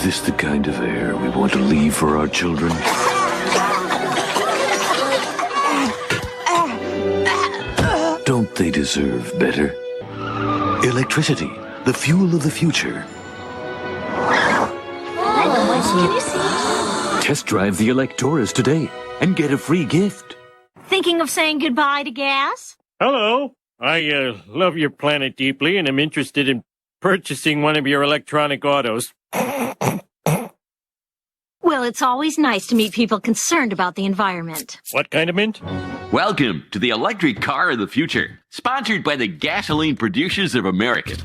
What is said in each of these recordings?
this the kind of air we want to leave for our children? Don't they deserve better? Electricity, the fuel of the future. Can you see? Test drive the Electoras today and get a free gift. Thinking of saying goodbye to gas? Hello. I love your planet deeply and am interested in purchasing one of your electronic autos. Well, it's always nice to meet people concerned about the environment. What kind of mint? Welcome to the electric car of the future, sponsored by the gasoline producers of America.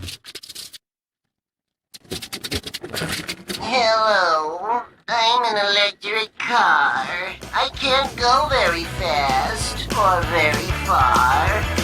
Hello, I'm an electric car. I can't go very fast or very far.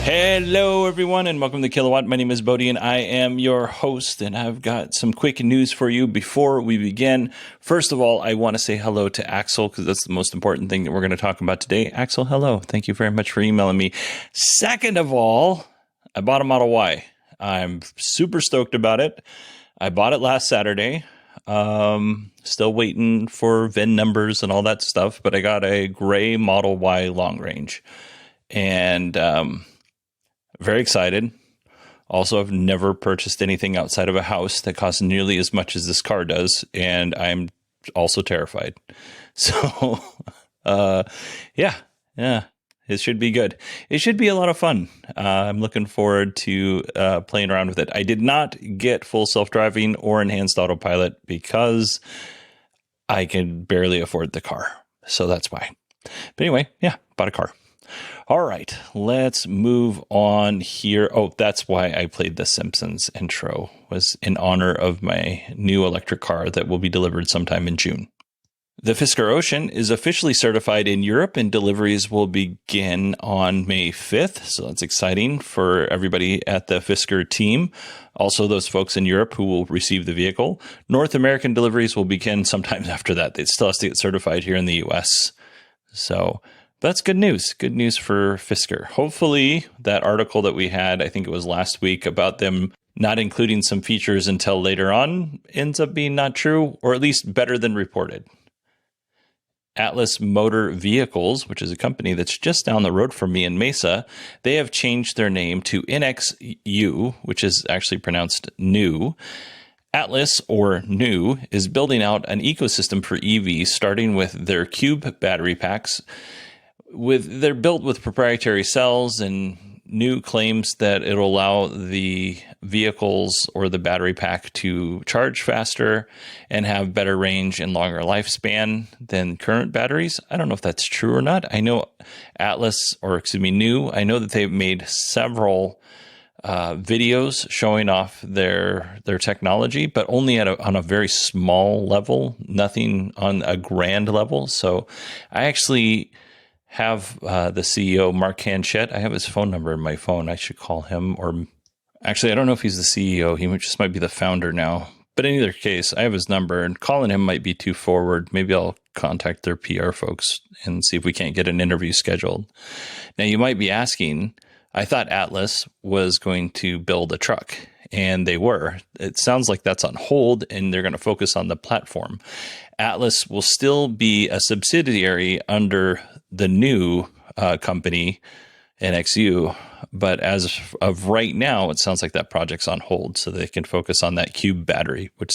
Hello, everyone, and welcome to Kilowatt. My name is Bodie, and I am your host, and I've got some quick news for you before we begin. First of all, I want to say hello to Axel, because that's the most important thing that we're going to talk about today. Axel, hello. Thank you very much for emailing me. Second of all, I bought a Model Y. I'm super stoked about it. I bought it last Saturday. Still waiting for VIN numbers and all that stuff, but I got a gray Model Y long range. And very excited. Also, I've never purchased anything outside of a house that costs nearly as much as this car does, and I'm also terrified. So, yeah, it should be good. It should be a lot of fun. I'm looking forward to playing around with it. I did not get full self-driving or enhanced autopilot because I can barely afford the car. So that's why. But anyway, yeah, bought a car. All right, let's move on here. Oh, that's why I played the Simpsons intro, was in honor of my new electric car that will be delivered sometime in June. The Fisker Ocean is officially certified in Europe, and deliveries will begin on May 5th. So that's exciting for everybody at the Fisker team. Also, those folks in Europe who will receive the vehicle. North American deliveries will begin sometime after that. It still has to get certified here in the US. So that's good news. Good news for Fisker. Hopefully that article that we had, I think it was last week, about them not including some features until later on ends up being not true, or at least better than reported. Atlas Motor Vehicles, which is a company that's just down the road from me in Mesa, they have changed their name to NXU, which is actually pronounced new. Atlas, or New, is building out an ecosystem for EVs, starting with their Cube battery packs. They're built with proprietary cells, and New claims that it'll allow the vehicles or the battery pack to charge faster and have better range and longer lifespan than current batteries. I don't know if that's true or not. I know New, I know that they've made several videos showing off their technology, but only on a very small level, nothing on a grand level. So I actually have the CEO, Mark Hanchett. I have his phone number in my phone. I should call him, or actually, I don't know if he's the CEO. He just might be the founder now. But in either case, I have his number, and calling him might be too forward. Maybe I'll contact their PR folks and see if we can't get an interview scheduled. Now, you might be asking, I thought Atlas was going to build a truck, and they were. It sounds like that's on hold, and they're going to focus on the platform. Atlas will still be a subsidiary under the new company, NXU, but as of right now, it sounds like that project's on hold so they can focus on that Cube battery, which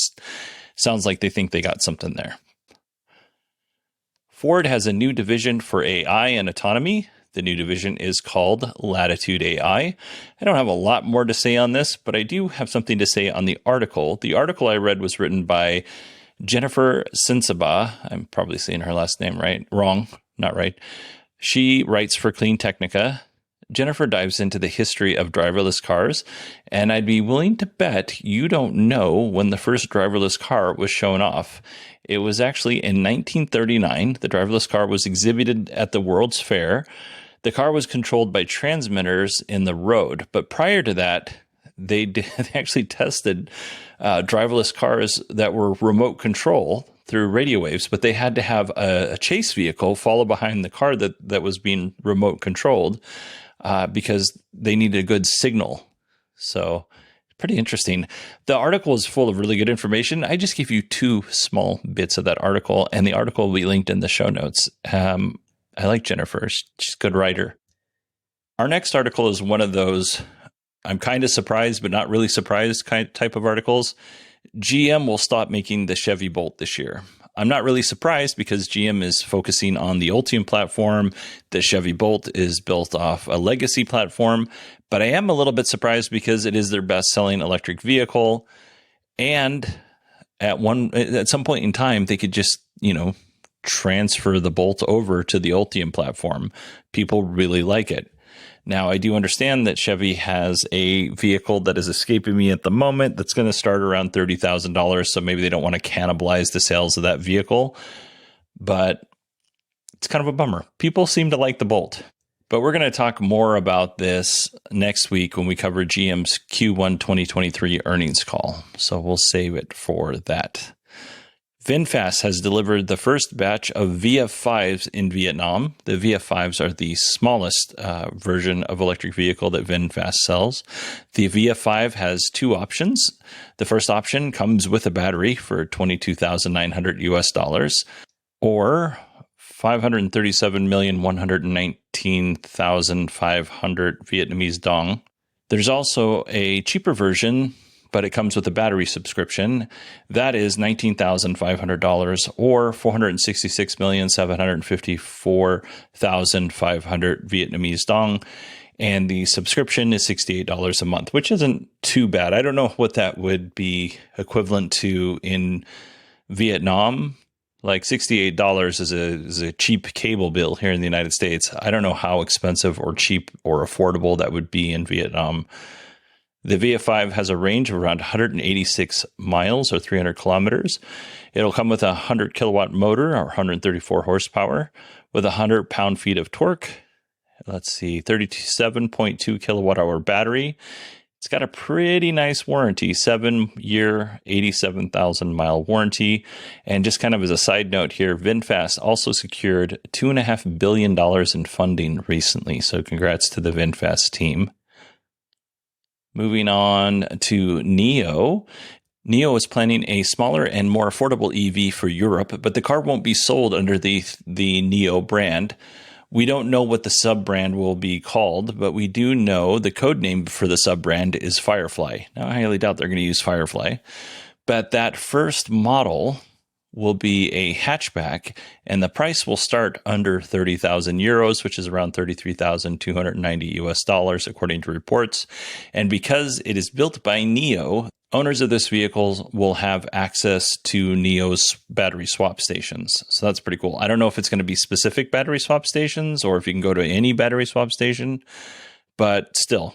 sounds like they think they got something there. Ford has a new division for AI and autonomy. The new division is called Latitude AI. I don't have a lot more to say on this, but I do have something to say on the article. The article I read was written by Jennifer Sinsaba. I'm probably saying her last name wrong, not right. She writes for Clean Technica. Jennifer dives into the history of driverless cars, and I'd be willing to bet you don't know when the first driverless car was shown off. It was actually in 1939. The driverless car was exhibited at the World's Fair. The car was controlled by transmitters in the road, but prior to that, they actually tested driverless cars that were remote control through radio waves, but they had to have a chase vehicle follow behind the car that was being remote controlled because they needed a good signal. So pretty interesting. The article is full of really good information. I just gave you 2 small bits of that article, and the article will be linked in the show notes. I like Jennifer. She's a good writer. Our next article is one of those I'm kind of surprised, but not really surprised type of articles. GM will stop making the Chevy Bolt this year. I'm not really surprised because GM is focusing on the Ultium platform. The Chevy Bolt is built off a legacy platform, but I am a little bit surprised because it is their best-selling electric vehicle. And at some point in time, they could just, transfer the Bolt over to the Ultium platform. People really like it. Now, I do understand that Chevy has a vehicle that is escaping me at the moment that's going to start around $30,000, so maybe they don't want to cannibalize the sales of that vehicle, but it's kind of a bummer. People seem to like the Bolt, but we're going to talk more about this next week when we cover GM's Q1 2023 earnings call, so we'll save it for that. VinFast has delivered the first batch of VF5s in Vietnam. The VF5s are the smallest version of electric vehicle that VinFast sells. The VF5 has 2 options. The first option comes with a battery for $22,900 US, or 537,119,500 Vietnamese dong. There's also a cheaper version, but it comes with a battery subscription. That is $19,500 or 466,754,500 Vietnamese dong. And the subscription is $68 a month, which isn't too bad. I don't know what that would be equivalent to in Vietnam. Like $68 is a cheap cable bill here in the United States. I don't know how expensive or cheap or affordable that would be in Vietnam. The VF5 has a range of around 186 miles or 300 kilometers. It'll come with a 100 kilowatt motor or 134 horsepower with 100 pound-feet of torque. 37.2 kilowatt hour battery. It's got a pretty nice warranty, 7-year, 87,000 mile warranty. And just kind of as a side note here, VinFast also secured $2.5 billion in funding recently. So congrats to the VinFast team. Moving on to NIO. NIO is planning a smaller and more affordable EV for Europe, but the car won't be sold under the NIO brand. We don't know what the sub-brand will be called, but we do know the code name for the sub-brand is Firefly. Now, I highly doubt they're going to use Firefly, but that first model will be a hatchback, and the price will start under 30,000 euros, which is around 33,290 US dollars, according to reports. And because it is built by NIO, owners of this vehicle will have access to NIO's battery swap stations. So that's pretty cool. I don't know if it's going to be specific battery swap stations or if you can go to any battery swap station, but still,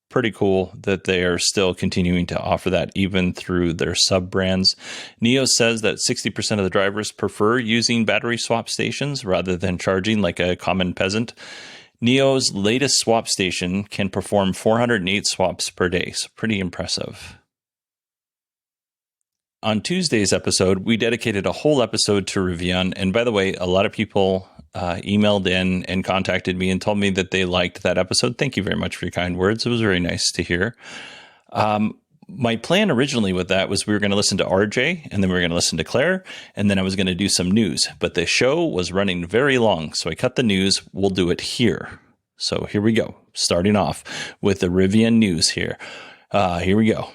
pretty cool that they are still continuing to offer that even through their sub-brands. NIO says that 60% of the drivers prefer using battery swap stations rather than charging like a common peasant. NIO's latest swap station can perform 408 swaps per day, so pretty impressive. On Tuesday's episode, we dedicated a whole episode to Rivian. And by the way, a lot of people emailed in and contacted me and told me that they liked that episode. Thank you very much for your kind words. It was very nice to hear. My plan originally with that was we were going to listen to RJ, and then we were going to listen to Claire, and then I was going to do some news. But the show was running very long, so I cut the news. We'll do it here. So here we go, starting off with the Rivian news here. Here we go.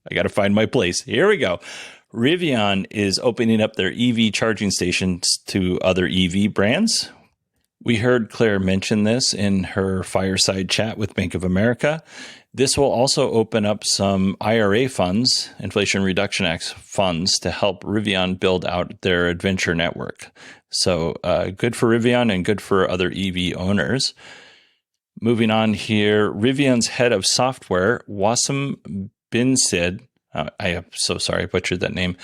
I got to find my place. Here we go. Rivian is opening up their EV charging stations to other EV brands. We heard Claire mention this in her fireside chat with Bank of America. This will also open up some IRA funds, Inflation Reduction Act funds, to help Rivian build out their adventure network. So good for Rivian and good for other EV owners. Moving on here, Rivian's head of software, Wassim Bin Sid, I am so sorry I butchered that name,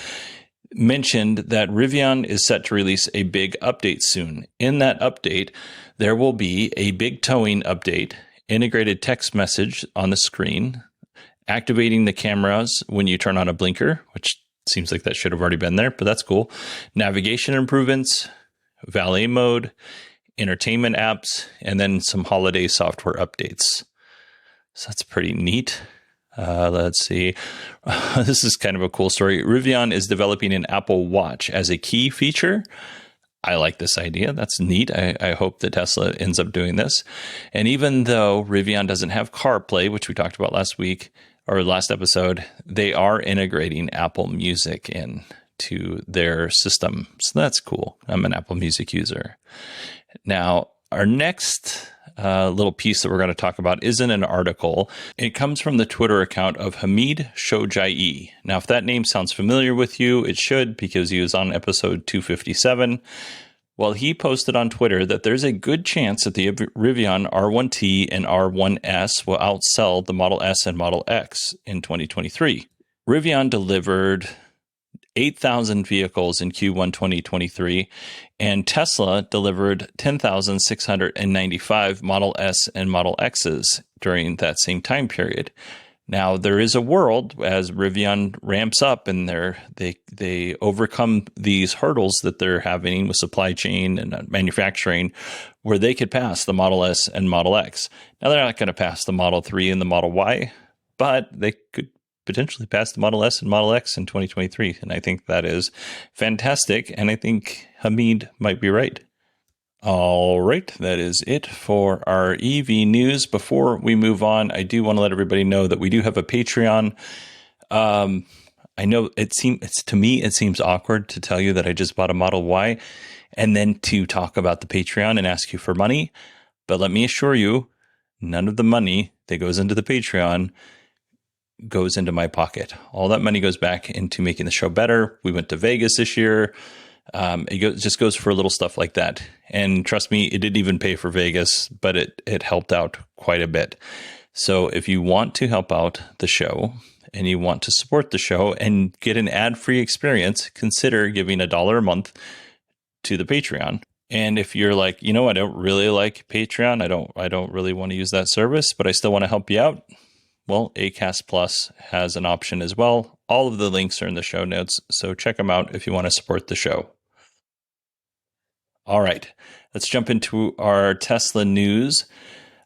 mentioned that Rivian is set to release a big update soon. In that update, there will be a big towing update, integrated text message on the screen, activating the cameras when you turn on a blinker, which seems like that should have already been there, but that's cool. Navigation improvements, valet mode, entertainment apps, and then some holiday software updates. So that's pretty neat. Let's see. This is kind of a cool story. Rivian is developing an Apple Watch as a key feature. I like this idea. That's neat. I hope that Tesla ends up doing this. And even though Rivian doesn't have CarPlay, which we talked about last week or last episode, they are integrating Apple Music into their system. So that's cool. I'm an Apple Music user. Now, our next little piece that we're going to talk about isn't an article. It comes from the Twitter account of Hamid Shojai. Now, if that name sounds familiar with you, it should, because he was on episode 257. Well, he posted on Twitter that there's a good chance that the Rivian R1T and R1S will outsell the Model S and Model X in 2023. Rivian delivered 8,000 vehicles in Q1 2023, and Tesla delivered 10,695 Model S and Model X's during that same time period. Now, there is a world as Rivian ramps up and they overcome these hurdles that they're having with supply chain and manufacturing, where they could pass the Model S and Model X. Now, they're not going to pass the Model 3 and the Model Y, but they could potentially pass the Model S and Model X in 2023. And I think that is fantastic. And I think Hamid might be right. All right. That is it for our EV news. Before we move on, I do want to let everybody know that we do have a Patreon. I know it seems awkward to tell you that I just bought a Model Y and then to talk about the Patreon and ask you for money. But let me assure you, none of the money that goes into the Patreon goes into my pocket. All that money goes back into making the show better. We went to Vegas this year. It just goes for little stuff like that. And trust me, it didn't even pay for Vegas, but it helped out quite a bit. So if you want to help out the show and you want to support the show and get an ad-free experience, consider giving $1 a month to the Patreon. And if you're like, I don't really like Patreon, I don't really want to use that service, but I still want to help you out, well, Acast Plus has an option as well. All of the links are in the show notes, so check them out if you want to support the show. All right, let's jump into our Tesla news.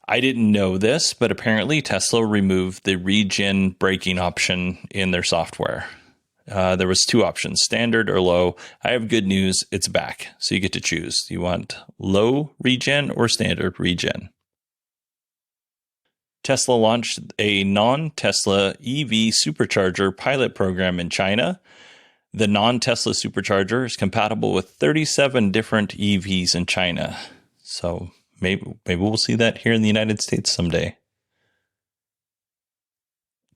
I didn't know this, but apparently Tesla removed the regen braking option in their software. There was two options, standard or low. I have good news, it's back, so you get to choose. Do you want low regen or standard regen? Tesla launched a non-Tesla EV supercharger pilot program in China. The non-Tesla supercharger is compatible with 37 different EVs in China. So maybe we'll see that here in the United States someday.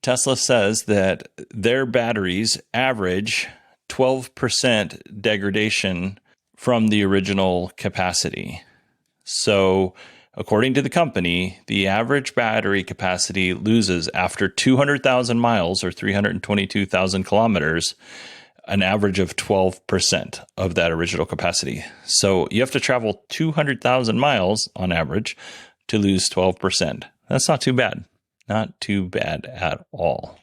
Tesla says that their batteries average 12% degradation from the original capacity. So according to the company, the average battery capacity loses after 200,000 miles or 322,000 kilometers, an average of 12% of that original capacity. So you have to travel 200,000 miles on average to lose 12%. That's not too bad. Not too bad at all.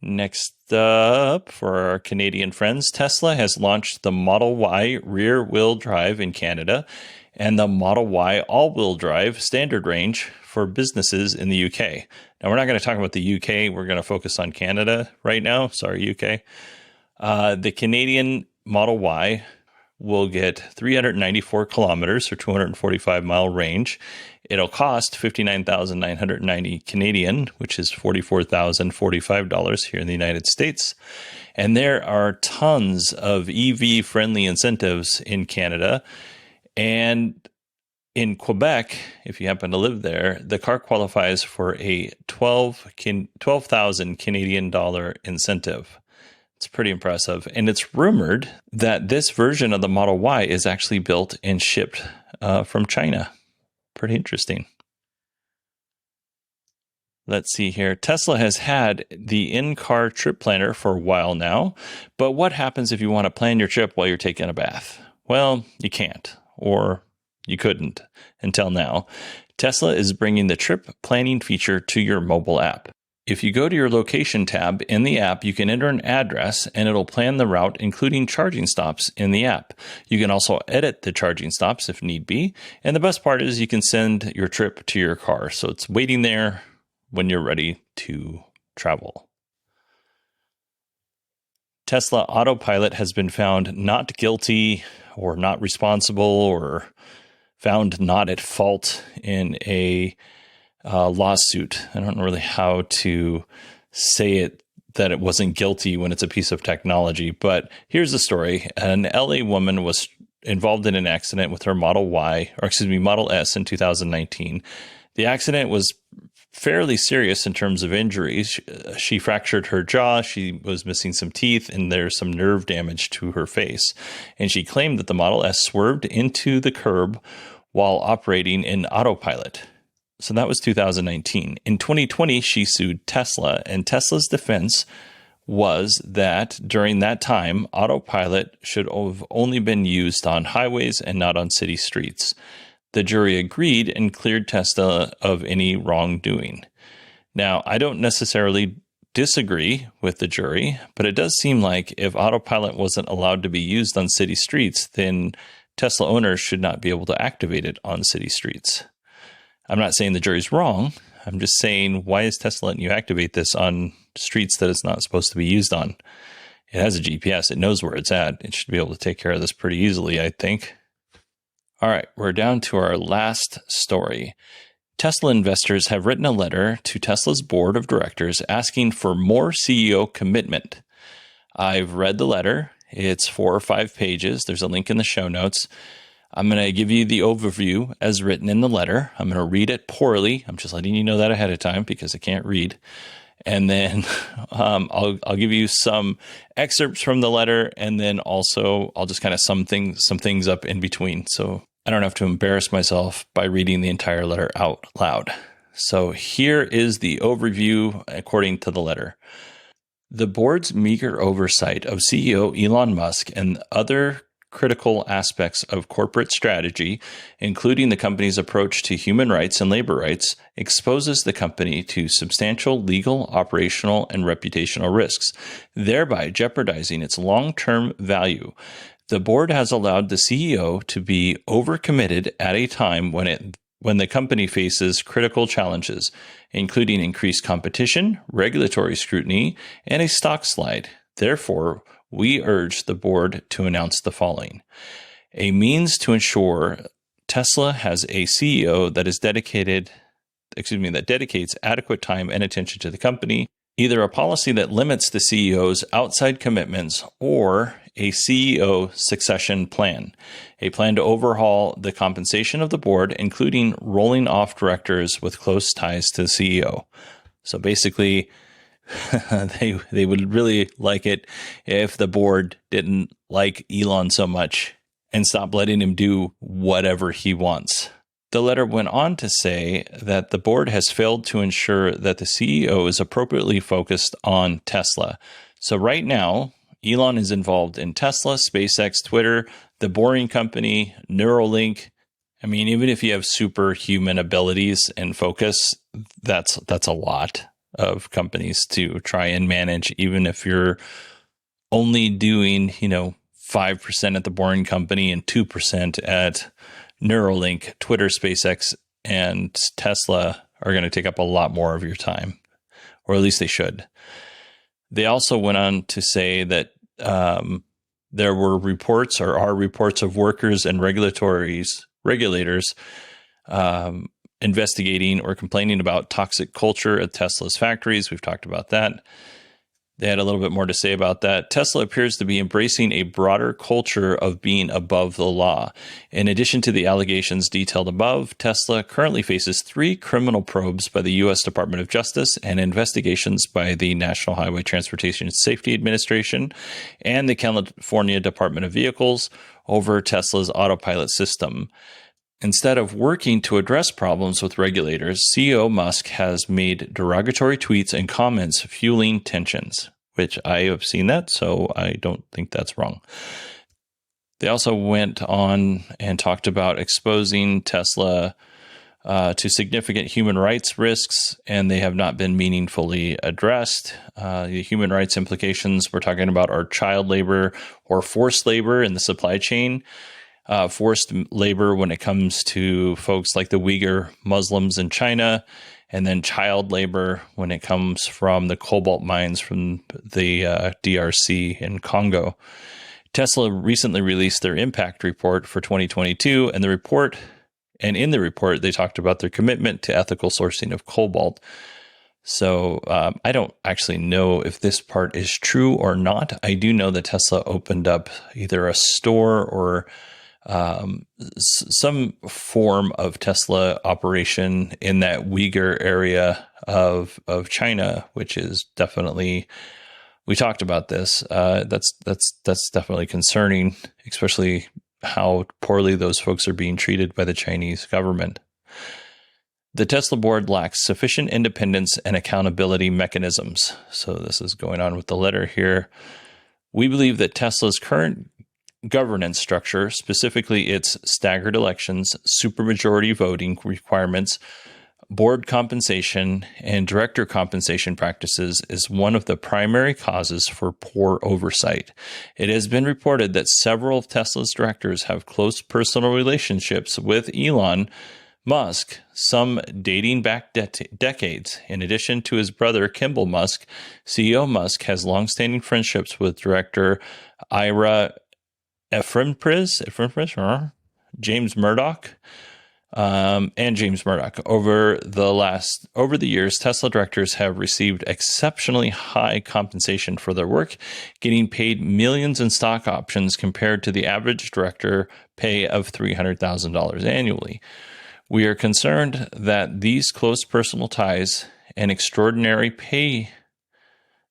Next up, for our Canadian friends, Tesla has launched the Model Y rear-wheel drive in Canada and the Model Y all-wheel drive standard range for businesses in the UK. Now, we're not going to talk about the UK. We're going to focus on Canada right now. Sorry, UK. The Canadian Model Y will get 394 kilometers or 245-mile range. It'll cost $59,990 Canadian, which is $44,045 here in the United States. And there are tons of EV-friendly incentives in Canada. And in Quebec, if you happen to live there, the car qualifies for a $12,000 Canadian dollar incentive. It's pretty impressive. And it's rumored that this version of the Model Y is actually built and shipped from China. Pretty interesting. Let's see here. Tesla has had the in-car trip planner for a while now, but what happens if you want to plan your trip while you're taking a bath? Well, you can't, or you couldn't until now. Tesla is bringing the trip planning feature to your mobile app. If you go to your location tab in the app, you can enter an address and it'll plan the route, including charging stops in the app. You can also edit the charging stops if need be. And the best part is you can send your trip to your car. So it's waiting there when you're ready to travel. Tesla Autopilot has been found not guilty or not responsible or found not at fault in a lawsuit. I don't know really how to say it that it wasn't guilty when it's a piece of technology, but here's the story. An LA woman was involved in an accident with her Model S in 2019. The accident was fairly serious in terms of injuries. She fractured her jaw, she was missing some teeth, and there's some nerve damage to her face. And she claimed that the Model S swerved into the curb while operating in autopilot. So that was 2019. In 2020, she sued Tesla, and Tesla's defense was that during that time, autopilot should have only been used on highways and not on city streets. The jury agreed and cleared Tesla of any wrongdoing. Now, I don't necessarily disagree with the jury, but it does seem like if autopilot wasn't allowed to be used on city streets, then Tesla owners should not be able to activate it on city streets. I'm not saying the jury's wrong. I'm just saying, why is Tesla letting you activate this on streets that it's not supposed to be used on? It has a GPS. It knows where it's at. It should be able to take care of this pretty easily, I think. All right, we're down to our last story. Tesla investors have written a letter to Tesla's board of directors asking for more CEO commitment. I've read the letter. It's 4 or 5 pages. There's a link in the show notes. I'm going to give you the overview as written in the letter. I'm going to read it poorly. I'm just letting you know that ahead of time because I can't read. And then I'll give you some excerpts from the letter, and then also I'll just kind of sum things up in between, so I don't have to embarrass myself by reading the entire letter out loud. So here is the overview according to the letter. The board's meager oversight of CEO Elon Musk and other critical aspects of corporate strategy, including the company's approach to human rights and labor rights, exposes the company to substantial legal, operational, and reputational risks, thereby jeopardizing its long-term value. The board has allowed the CEO to be overcommitted at a time when the company faces critical challenges, including increased competition, regulatory scrutiny, and a stock slide. Therefore, we urge the board to announce the following: a means to ensure Tesla has a CEO that dedicates adequate time and attention to the company, either a policy that limits the CEO's outside commitments or a CEO succession plan, a plan to overhaul the compensation of the board, including rolling off directors with close ties to the CEO. So basically, they would really like it if the board didn't like Elon so much and stopped letting him do whatever he wants. The letter went on to say that the board has failed to ensure that the CEO is appropriately focused on Tesla. So right now, Elon is involved in Tesla, SpaceX, Twitter, the Boring Company, Neuralink. I mean, even if you have superhuman abilities and focus, that's a lot of companies to try and manage, even if you're only doing, 5% at the Boring Company and 2% at Neuralink. Twitter, SpaceX, and Tesla are going to take up a lot more of your time, or at least they should. They also went on to say that there were reports or are reports of workers and regulators investigating or complaining about toxic culture at Tesla's factories. We've talked about that. They had a little bit more to say about that. Tesla appears to be embracing a broader culture of being above the law. In addition to the allegations detailed above, Tesla currently faces 3 criminal probes by the U.S. Department of Justice and investigations by the National Highway Transportation Safety Administration and the California Department of Vehicles over Tesla's autopilot system. Instead of working to address problems with regulators, CEO Musk has made derogatory tweets and comments fueling tensions, which I have seen that, so I don't think that's wrong. They also went on and talked about exposing Tesla to significant human rights risks, and they have not been meaningfully addressed. The human rights implications we're talking about are child labor or forced labor in the supply chain. Forced labor when it comes to folks like the Uyghur Muslims in China, and then child labor when it comes from the cobalt mines from the DRC in Congo. Tesla recently released their impact report for 2022, and in the report, they talked about their commitment to ethical sourcing of cobalt. So I don't actually know if this part is true or not. I do know that Tesla opened up either a store or some form of Tesla operation in that Uyghur area of China, which is definitely, we talked about this. That's definitely concerning, especially how poorly those folks are being treated by the Chinese government. The Tesla board lacks sufficient independence and accountability mechanisms. So this is going on with the letter here. We believe that Tesla's current governance structure, specifically its staggered elections, supermajority voting requirements, board compensation, and director compensation practices, is one of the primary causes for poor oversight. It has been reported that several of Tesla's directors have close personal relationships with Elon Musk, some dating back decades. In addition to his brother Kimball Musk, CEO Musk has longstanding friendships with director Ira EuropeNIO, James Murdoch, and James Murdoch. Over the years, Tesla directors have received exceptionally high compensation for their work, getting paid millions in stock options compared to the average director pay of $300,000 annually. We are concerned that these close personal ties and extraordinary pay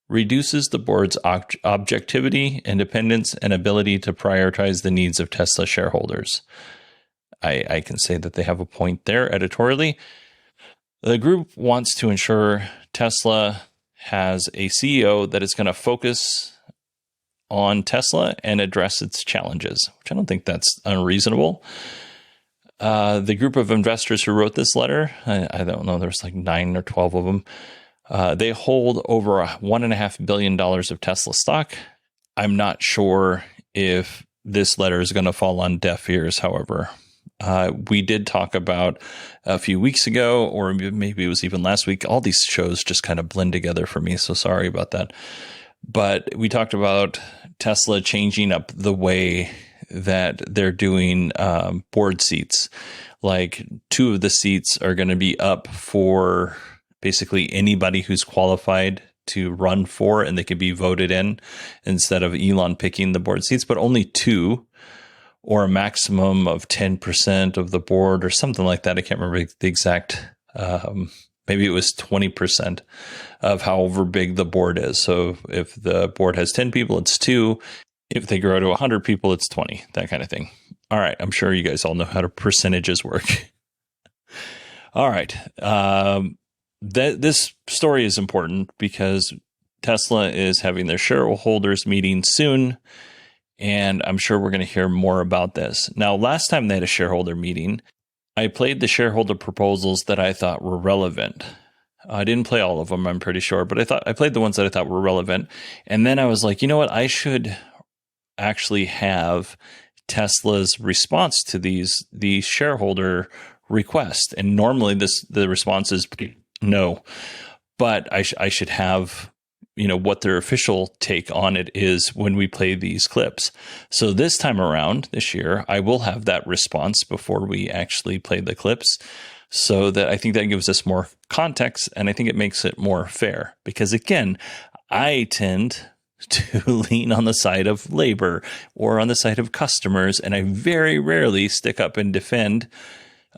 reduces the board's objectivity, independence, and ability to prioritize the needs of Tesla shareholders. I can say that they have a point there editorially. The group wants to ensure Tesla has a CEO that is going to focus on Tesla and address its challenges, which I don't think that's unreasonable. The group of investors who wrote this letter, I don't know, there's like 9 or 12 of them. They hold over $1.5 billion of Tesla stock. I'm not sure if this letter is going to fall on deaf ears, however. We did talk about a few weeks ago, or maybe it was even last week. All these shows just kind of blend together for me, so sorry about that. But we talked about Tesla changing up the way that they're doing board seats. Like 2 of the seats are going to be up for basically anybody who's qualified to run for, and they can be voted in instead of Elon picking the board seats, but only 2, or a maximum of 10% of the board or something like that. I can't remember the exact, maybe it was 20% of however big the board is. So if the board has 10 people, it's 2. If they grow to 100 people, it's 20, that kind of thing. All right. I'm sure you guys all know how percentages work. All right. This story is important because Tesla is having their shareholders meeting soon, and I'm sure we're going to hear more about this. Now, last time they had a shareholder meeting, I played the shareholder proposals that I thought were relevant. I didn't play all of them, I'm pretty sure, but I played the ones that I thought were relevant. And then I was like, you know what? I should actually have Tesla's response to these shareholder requests. And normally the response is no, but I should have, what their official take on it is when we play these clips. So this time around, this year, I will have that response before we actually play the clips, so that I think that gives us more context, and I think it makes it more fair. Because again, I tend to lean on the side of labor or on the side of customers, and I very rarely stick up and defend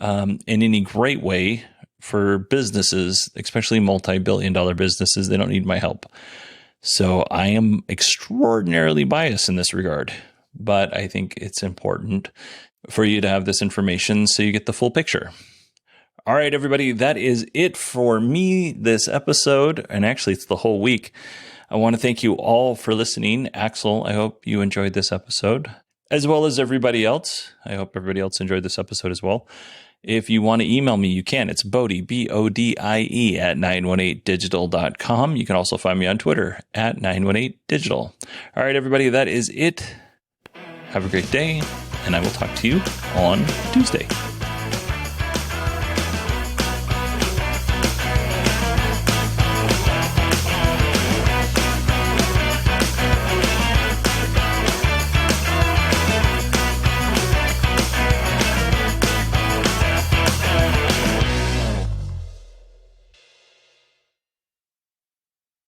in any great way for businesses, especially multi-billion-dollar businesses. They don't need my help. So I am extraordinarily biased in this regard, but I think it's important for you to have this information so you get the full picture. All right, everybody, that is it for me this episode, and actually it's the whole week. I want to thank you all for listening. Axel, I hope you enjoyed this episode. as well as everybody else. I hope everybody else enjoyed this episode as well. If you want to email me, you can. It's Bodie, BODIE, at 918digital.com. You can also find me on Twitter at 918digital. All right, everybody, that is it. Have a great day, and I will talk to you on Tuesday.